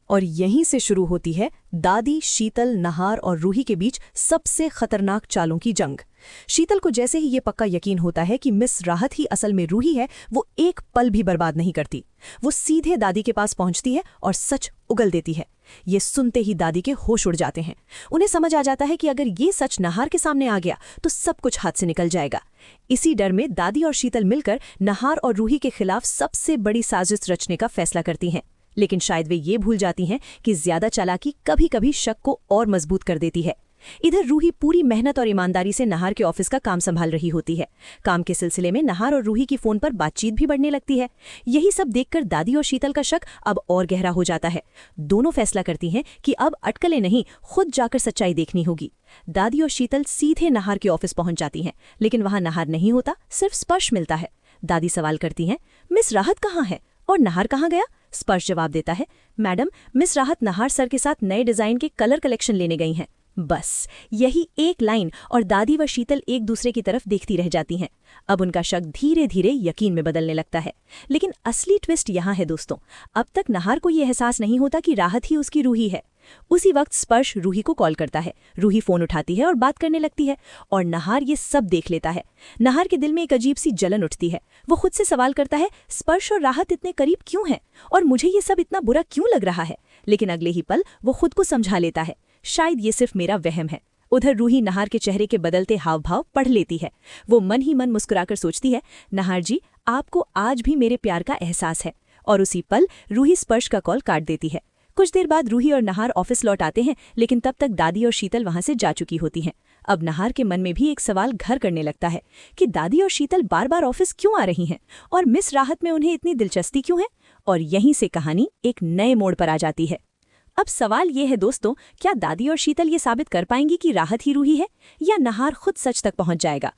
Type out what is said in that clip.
और यहीं से शुरू होती है दादी, शीतल, नहार और रूही के बीच सबसे खतरनाक चालों की जंग। शीतल को जैसे ही ये पक्का यकीन होता है कि मिस राहत ही असल में रूही है, वो एक पल भी बर्बाद नहीं करती। वो सीधे दादी के पास पहुंचती है और सच उगल देती है। ये सुनते ही दादी के होश उड़ जाते हैं। उन्हें समझ आ जाता है कि अगर ये सच नहार के सामने आ गया तो सब कुछ हाथ से निकल जाएगा। इसी डर में दादी और शीतल मिलकर नहार और रूही के खिलाफ सबसे बड़ी साजिश रचने का फैसला करती हैं। लेकिन शायद वे ये भूल जाती हैं कि ज्यादा चालाकी कभी कभी शक को और मजबूत कर देती है। इधर रूही पूरी मेहनत और ईमानदारी से नहार के ऑफिस का काम संभाल रही होती है। काम के सिलसिले में नहार और रूही की फोन पर बातचीत भी बढ़ने लगती है। यही सब देखकर दादी और शीतल का शक अब और गहरा हो जाता है। दोनों फैसला करती हैं कि अब अटकलें नहीं, खुद जाकर सच्चाई देखनी होगी। दादी और शीतल सीधे नहार के ऑफिस पहुंच जाती हैं, लेकिन वहां नहार नहीं होता, सिर्फ स्पर्श मिलता है। दादी सवाल करती हैं, मिस राहत कहाँ है और नहार कहाँ गया? स्पर्श जवाब देता है, मैडम, मिस राहत नहार सर के साथ नए डिजाइन के कलर कलेक्शन लेने गई हैं। बस यही एक लाइन और दादी व शीतल एक दूसरे की तरफ देखती रह जाती हैं। अब उनका शक धीरे धीरे यकीन में बदलने लगता है। लेकिन असली ट्विस्ट यहाँ है दोस्तों, अब तक नहार को यह एहसास नहीं होता कि राहत ही उसकी रूही है। उसी वक्त स्पर्श रूही को कॉल करता है। रूही फोन उठाती है और बात करने लगती है और नहार ये सब देख लेता है। नहार के दिल में एक अजीब सी जलन उठती है। वो खुद से सवाल करता है, स्पर्श और राहत इतने करीब क्यों हैं और मुझे ये सब इतना बुरा क्यों लग रहा है? लेकिन अगले ही पल वो खुद को समझा लेता है, शायद ये सिर्फ मेरा वहम है। उधर रूही नहार के चेहरे के बदलते हाव भाव पढ़ लेती है। वो मन ही मन मुस्कुराकर सोचती है, नहार जी, आपको आज भी मेरे प्यार का एहसास है। और उसी पल रूही स्पर्श का कॉल काट देती है। कुछ देर बाद रूही और नहार ऑफिस लौट आते हैं, लेकिन तब तक दादी और शीतल वहां से जा चुकी होती हैं। अब नहार के मन में भी एक सवाल घर करने लगता है कि दादी और शीतल बार बार ऑफिस क्यों आ रही हैं और मिस राहत में उन्हें इतनी दिलचस्पी क्यों है? और यहीं से कहानी एक नए मोड़ पर आ जाती है। अब सवाल ये है दोस्तों, क्या दादी और शीतल ये साबित कर पाएंगी कि राहत ही रूही है, या नहार खुद सच तक पहुंच जाएगा?